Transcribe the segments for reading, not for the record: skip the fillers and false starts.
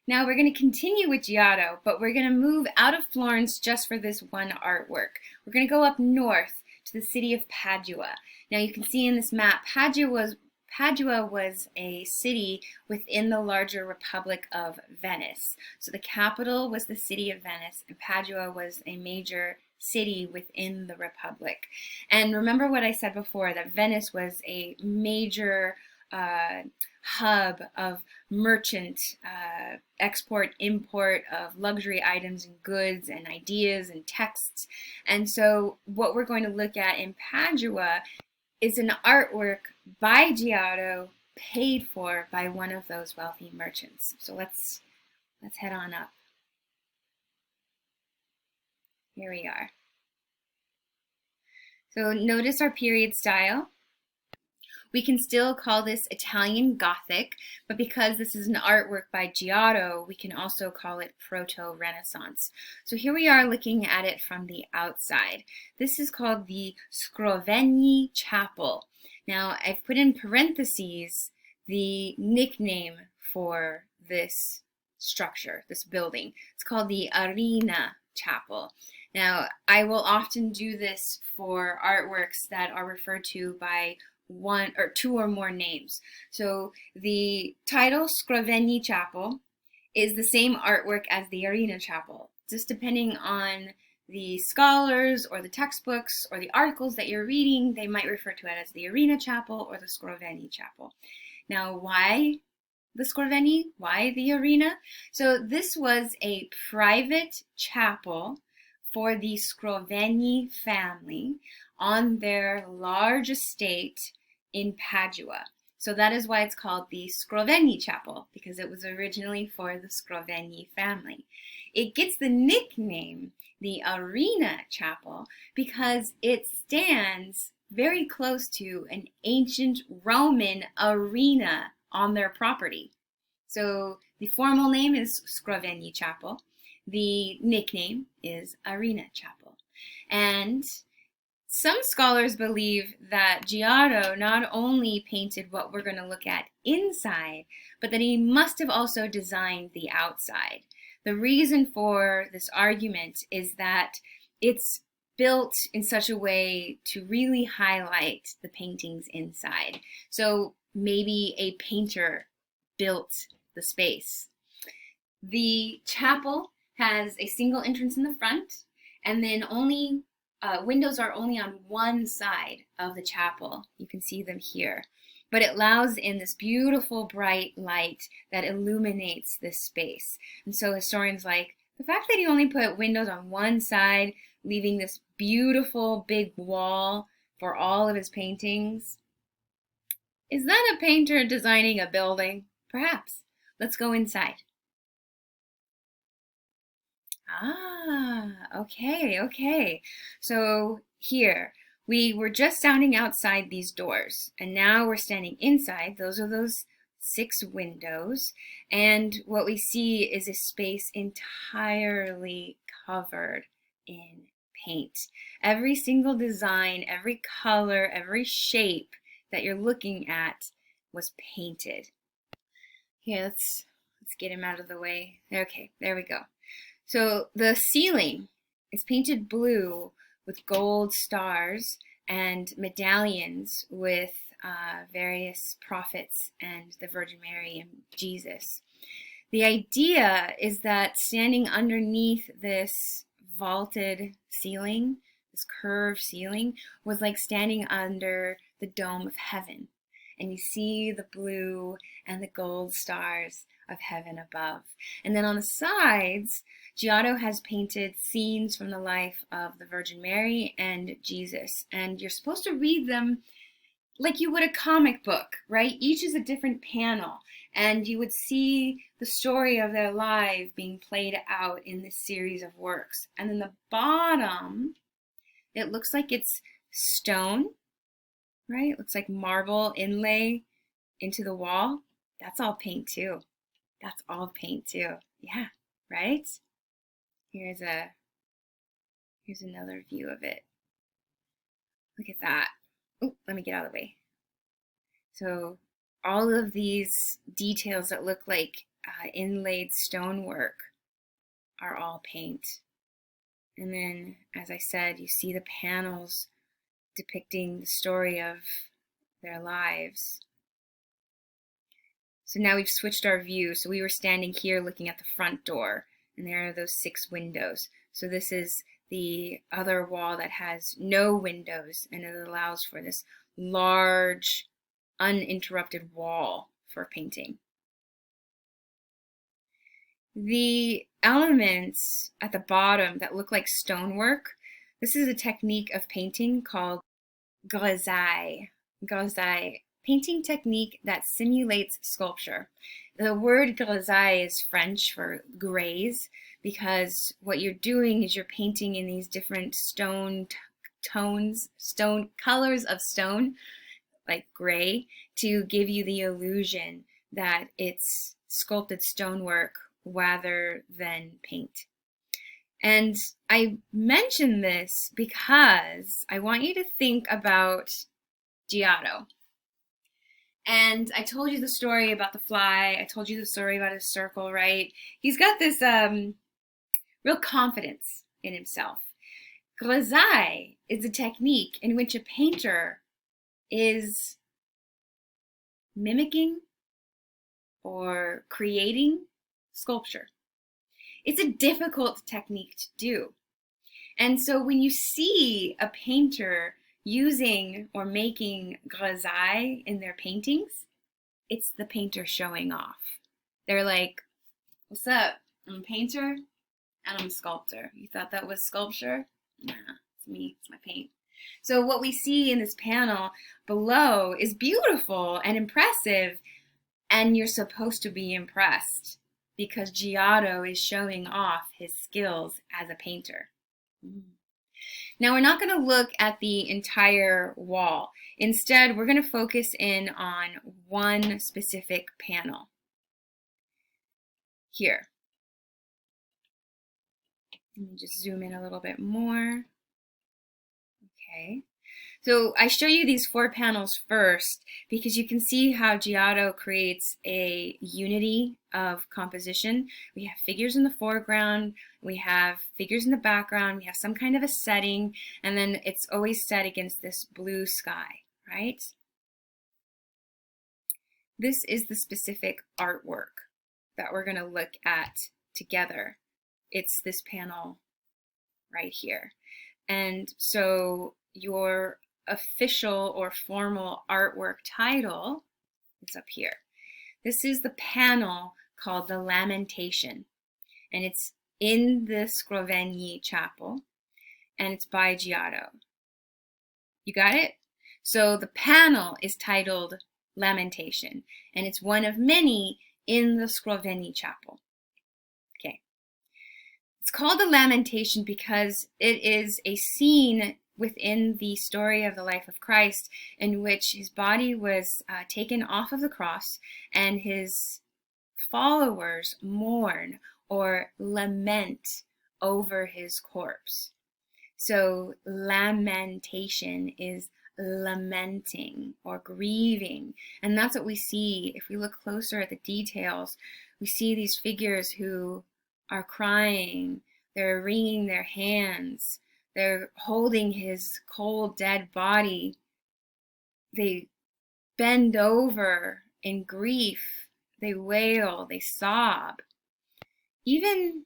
Now we're going to continue with Giotto, but we're going to move out of Florence just for this one artwork. We're going to go up north to the city of Padua. Now you can see in this map, Padua was a city within the larger Republic of Venice. So the capital was the city of Venice, and Padua was a major city within the Republic. And remember what I said before, that Venice was a major hub of merchant export import of luxury items and goods and ideas and texts. And so what we're going to look at in Padua is an artwork by Giotto paid for by one of those wealthy merchants. So let's head on up. Here we are. So notice our period style. We can still call this Italian Gothic, but because this is an artwork by Giotto, we can also call it Proto-Renaissance. So here we are looking at it from the outside. This is called the Scrovegni Chapel. Now, I've put in parentheses the nickname for this structure, this building. It's called the Arena Chapel. Now, I will often do this for artworks that are referred to by one or two or more names. So the title Scrovegni Chapel is the same artwork as the Arena Chapel. Just depending on the scholars or the textbooks or the articles that you're reading, they might refer to it as the Arena Chapel or the Scrovegni Chapel. Now, why the Scrovegni? Why the Arena? So this was a private chapel for the Scrovegni family on their large estate in Padua. So that is why it's called the Scrovegni Chapel, because it was originally for the Scrovegni family. It gets the nickname, the Arena Chapel, because it stands very close to an ancient Roman arena on their property. So the formal name is Scrovegni Chapel. The nickname is Arena Chapel. And some scholars believe that Giotto not only painted what we're going to look at inside, but that he must have also designed the outside. The reason for this argument is that it's built in such a way to really highlight the paintings inside. So maybe a painter built the space. The chapel has a single entrance in the front, and then windows are only on one side of the chapel. You can see them here. But it allows in this beautiful bright light that illuminates this space. And so historians like the fact that he only put windows on one side, leaving this beautiful big wall for all of his paintings. Is that a painter designing a building? Perhaps. Let's go inside. Okay. So here, we were just standing outside these doors, and now we're standing inside. Those are those 6 windows, and what we see is a space entirely covered in paint. Every single design, every color, every shape that you're looking at was painted. Here, let's get him out of the way. Okay, there we go. So the ceiling is painted blue with gold stars and medallions with various prophets and the Virgin Mary and Jesus. The idea is that standing underneath this vaulted ceiling, this curved ceiling, was like standing under the dome of heaven. And you see the blue and the gold stars of heaven above. And then on the sides, Giotto has painted scenes from the life of the Virgin Mary and Jesus. And you're supposed to read them like you would a comic book, right? Each is a different panel. And you would see the story of their life being played out in this series of works. And then the bottom, it looks like it's stone, right? It looks like marble inlay into the wall. That's all paint too. That's all paint too. Yeah, right? Here's another view of it. Look at that. Oh, let me get out of the way. So all of these details that look like inlaid stonework are all paint. And then, as I said, you see the panels depicting the story of their lives. So now we've switched our view. So we were standing here looking at the front door, and there are those 6 windows. So this is the other wall that has no windows, and it allows for this large, uninterrupted wall for painting. The elements at the bottom that look like stonework, this is a technique of painting called grisaille. Grisaille, painting technique that simulates sculpture. The word grisaille is French for grays, because what you're doing is you're painting in these different stone tones, stone colors of stone, like gray, to give you the illusion that it's sculpted stonework rather than paint. And I mention this because I want you to think about Giotto. And I told you the story about the fly. I told you the story about his circle, right? He's got this real confidence in himself. Grisaille is a technique in which a painter is mimicking or creating sculpture. It's a difficult technique to do. And so when you see a painter using or making grisaille in their paintings, it's the painter showing off. They're like, what's up? I'm a painter and I'm a sculptor. You thought that was sculpture? Nah, it's me, it's my paint. So what we see in this panel below is beautiful and impressive, and you're supposed to be impressed because Giotto is showing off his skills as a painter. Now we're not going to look at the entire wall. Instead, we're going to focus in on one specific panel here. Let me just zoom in a little bit more. Okay. So I show you these 4 panels first because you can see how Giotto creates a unity of composition. We have figures in the foreground, we have figures in the background, we have some kind of a setting, and then it's always set against this blue sky, right? This is the specific artwork that we're going to look at together. It's this panel right here. And so your official or formal artwork title is up here. This is the panel called the Lamentation, and it's in the Scrovegni Chapel, and it's by Giotto. You got it? So the panel is titled Lamentation, and it's one of many in the Scrovegni Chapel. Okay. It's called the Lamentation because it is a scene within the story of the life of Christ in which his body was taken off of the cross and his followers mourn or lament over his corpse. So lamentation is lamenting or grieving, and that's what we see. If we look closer at the details, we see these figures who are crying, they're wringing their hands, they're holding his cold, dead body. They bend over in grief. They wail, they sob. Even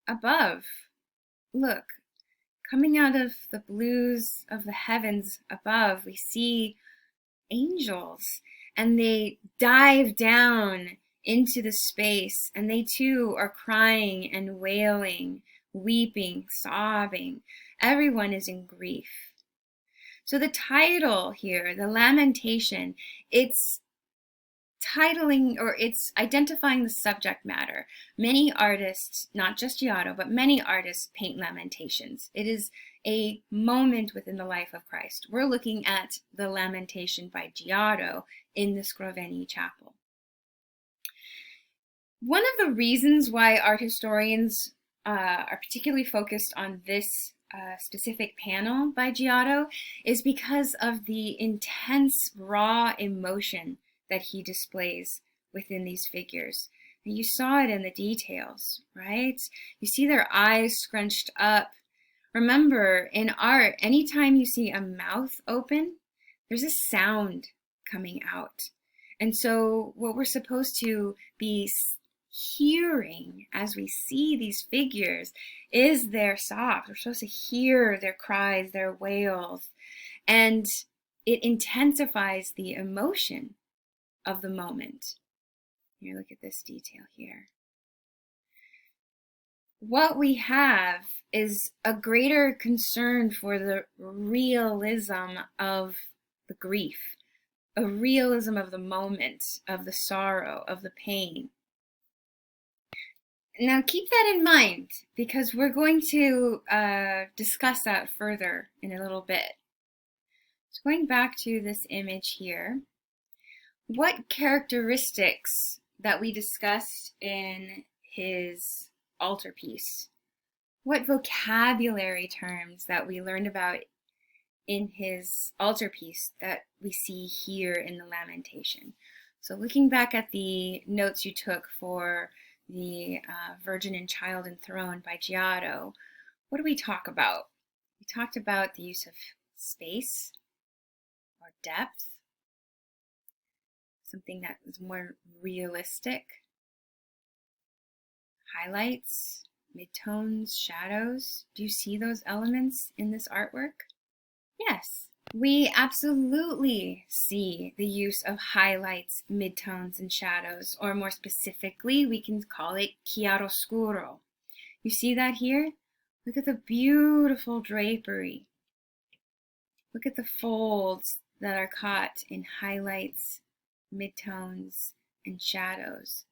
above, look, coming out of the blues of the heavens above, we see angels, and they dive down into the space, and they too are crying and wailing, weeping, sobbing. Everyone is in grief. So the title here, the Lamentation, it's titling, or it's identifying the subject matter. Many artists, not just Giotto, but many artists paint lamentations. It is a moment within the life of Christ. We're looking at the Lamentation by Giotto in the Scrovegni Chapel. One of the reasons why art historians are particularly focused on this specific panel by Giotto is because of the intense, raw emotion that he displays within these figures. You saw it in the details, right? You see their eyes scrunched up. Remember, in art, anytime you see a mouth open, there's a sound coming out. And so what we're supposed to be hearing as we see these figures is their sobs. We're supposed to hear their cries, their wails, and it intensifies the emotion of the moment. Here, look at this detail here. What we have is a greater concern for the realism of the grief, a realism of the moment, of the sorrow, of the pain. Now keep that in mind, because we're going to discuss that further in a little bit. So going back to this image here, what characteristics that we discussed in his altarpiece, what vocabulary terms that we learned about in his altarpiece that we see here in the Lamentation. So looking back at the notes you took for the Virgin and Child Enthroned by Giotto, what do we talk about? We talked about the use of space or depth, something that is more realistic, highlights, midtones, shadows. Do you see those elements in this artwork? Yes, we absolutely see the use of highlights, midtones, and shadows, or more specifically, we can call it chiaroscuro. You see that here? Look at the beautiful drapery. Look at the folds that are caught in highlights, midtones, and shadows.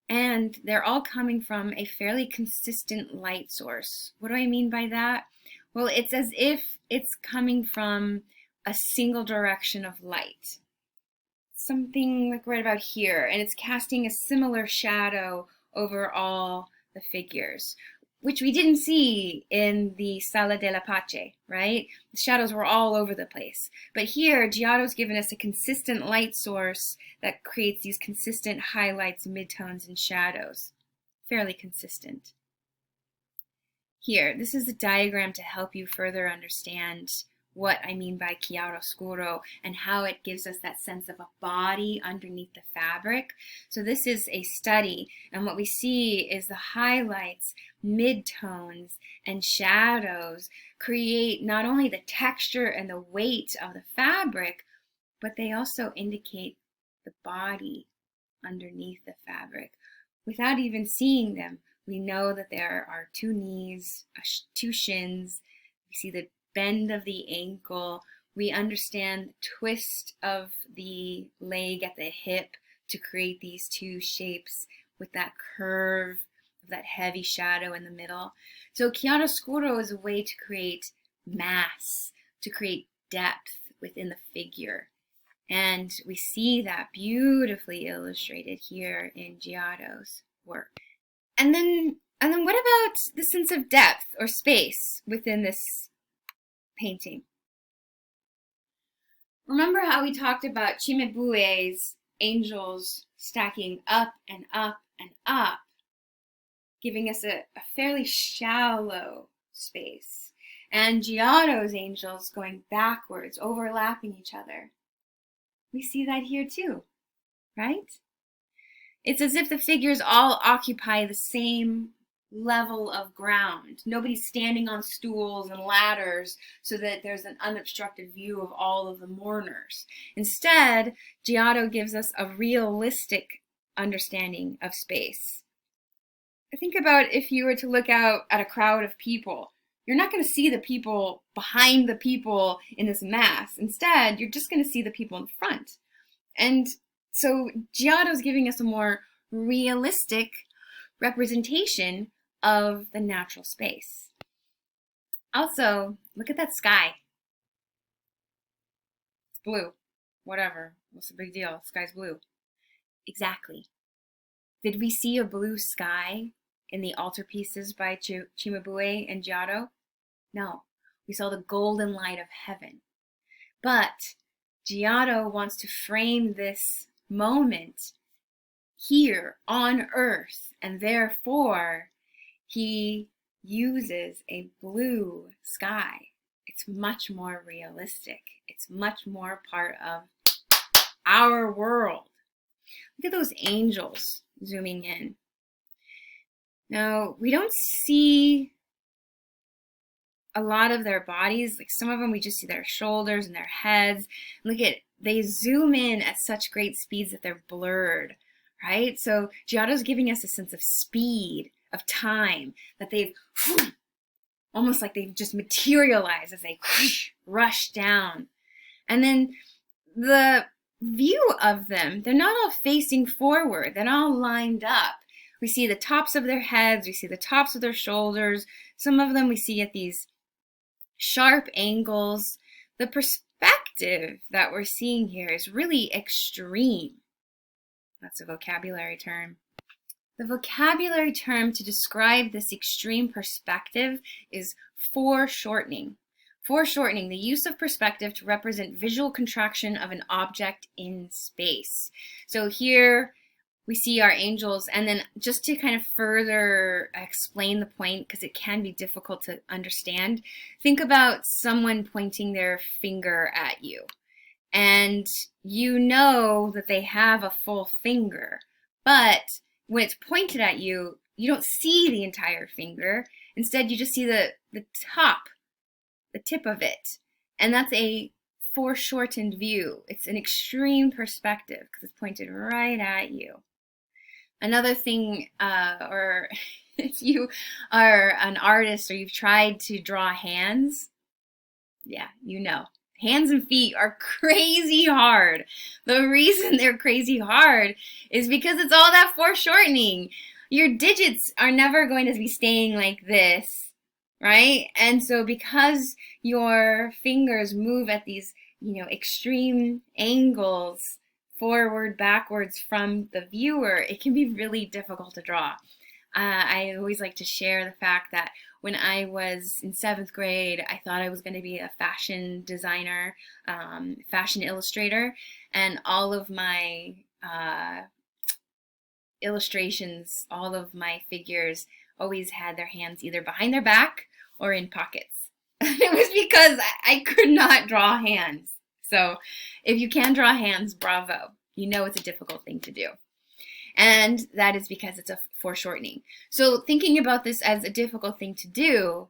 And they're all coming from a fairly consistent light source. What do I mean by that? Well, it's as if it's coming from a single direction of light. Something like right about here, and it's casting a similar shadow over all the figures, which we didn't see in the Sala della Pace, right? The shadows were all over the place. But here, Giotto's given us a consistent light source that creates these consistent highlights, midtones, and shadows. Fairly consistent. Here, this is a diagram to help you further understand what I mean by chiaroscuro and how it gives us that sense of a body underneath the fabric. So this is a study, and what we see is the highlights, midtones, and shadows create not only the texture and the weight of the fabric, but they also indicate the body underneath the fabric. Without even seeing them, we know that there are two knees, two shins. We see the bend of the ankle. We understand the twist of the leg at the hip to create these two shapes with that curve of that heavy shadow in the middle. So chiaroscuro is a way to create mass, to create depth within the figure. And we see that beautifully illustrated here in Giotto's work. And then what about the sense of depth or space within this painting? Remember how we talked about Cimabue's angels stacking up and up and up, giving us a fairly shallow space, and Giotto's angels going backwards, overlapping each other. We see that here too, right? It's as if the figures all occupy the same level of ground. Nobody's standing on stools and ladders so that there's an unobstructed view of all of the mourners. Instead, Giotto gives us a realistic understanding of space. Think about if you were to look out at a crowd of people. You're not going to see the people behind the people in this mass. Instead, you're just going to see the people in front. And so Giotto's giving us a more realistic representation of the natural space. Also, look at that sky. It's blue. Whatever. What's the big deal? The sky's blue. Exactly. Did we see a blue sky in the altarpieces by Cimabue and Giotto? No. We saw the golden light of heaven. But Giotto wants to frame this moment here on earth, and therefore he uses a blue sky. It's much more realistic. It's much more part of our world. Look at those angels zooming in. Now, we don't see a lot of their bodies. Like some of them, we just see their shoulders and their heads. Look at, they zoom in at such great speeds that they're blurred, right? So Giotto's giving us a sense of speed, of time, that they've almost like they've just materialized as they rush down. And then the view of them, they're not all facing forward, they're all lined up. We see the tops of their heads, we see the tops of their shoulders. Some of them we see at these sharp angles. The perspective that we're seeing here is really extreme. That's a vocabulary term. The vocabulary term to describe this extreme perspective is foreshortening. Foreshortening, the use of perspective to represent visual contraction of an object in space. So here we see our angels, and then just to kind of further explain the point, because it can be difficult to understand, think about someone pointing their finger at you. And you know that they have a full finger, but when it's pointed at you, you don't see the entire finger. Instead, you just see the top, the tip of it. And that's a foreshortened view. It's an extreme perspective because it's pointed right at you. Another thing, or if you are an artist or you've tried to draw hands, yeah, you know. Hands and feet are crazy hard. The reason they're crazy hard is because it's all that foreshortening. Your digits are never going to be staying like this, right? And so because your fingers move at these, extreme angles, forward, backwards from the viewer, it can be really difficult to draw. I always like to share the fact that when I was in 7th grade, I thought I was going to be a fashion designer, fashion illustrator, and all of my illustrations, all of my figures always had their hands either behind their back or in pockets. It was because I could not draw hands. So if you can draw hands, bravo. You know it's a difficult thing to do. And that is because it's a foreshortening. So thinking about this as a difficult thing to do,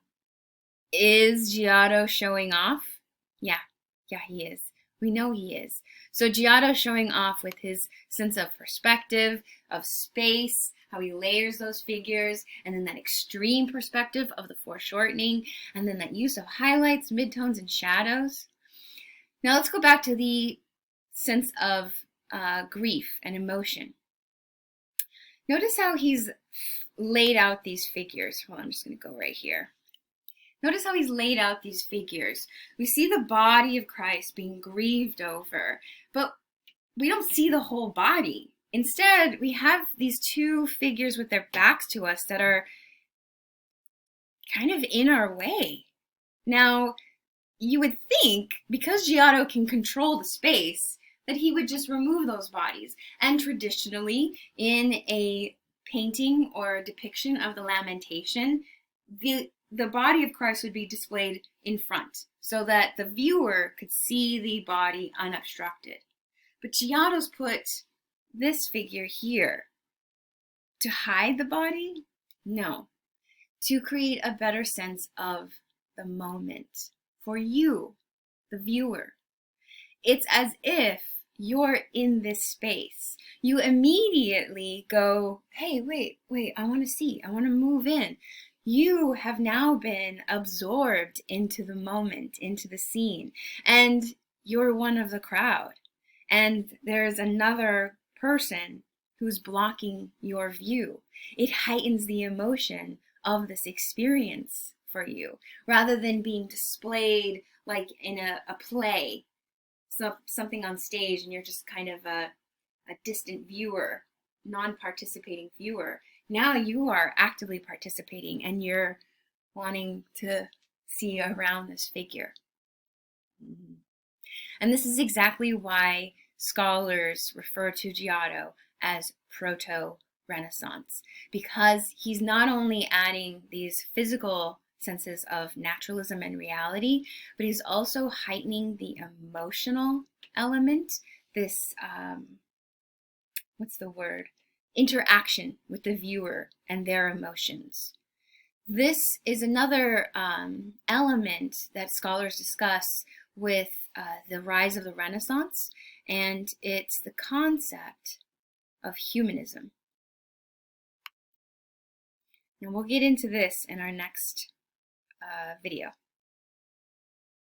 is Giotto showing off? Yeah, he is. We know he is. So Giotto showing off with his sense of perspective, of space, how he layers those figures, and then that extreme perspective of the foreshortening, and then that use of highlights, midtones, and shadows. Now let's go back to the sense of grief and emotion. Notice how he's laid out these figures. Well, I'm just going to go right here. Notice how he's laid out these figures. We see the body of Christ being grieved over, but we don't see the whole body. Instead, we have these two figures with their backs to us that are kind of in our way. Now, you would think, because Giotto can control the space, that he would just remove those bodies. And traditionally, in a painting or a depiction of the Lamentation, the body of Christ would be displayed in front so that the viewer could see the body unobstructed. But Giotto's put this figure here to hide the body? No. To create a better sense of the moment for you, the viewer. It's as if you're in this space. You immediately go, hey, wait, I want to see. I want to move in. You have now been absorbed into the moment, into the scene, and you're one of the crowd. And there's another person who's blocking your view. It heightens the emotion of this experience for you, rather than being displayed like in a play, something on stage, and you're just kind of a distant viewer, non-participating viewer. Now you are actively participating and you're wanting to see around this figure. And this is exactly why scholars refer to Giotto as proto-Renaissance, because he's not only adding these physical senses of naturalism and reality, but he's also heightening the emotional element, this, what's the word? Interaction with the viewer and their emotions. This is another element that scholars discuss with the rise of the Renaissance, and it's the concept of humanism. And we'll get into this in our next video.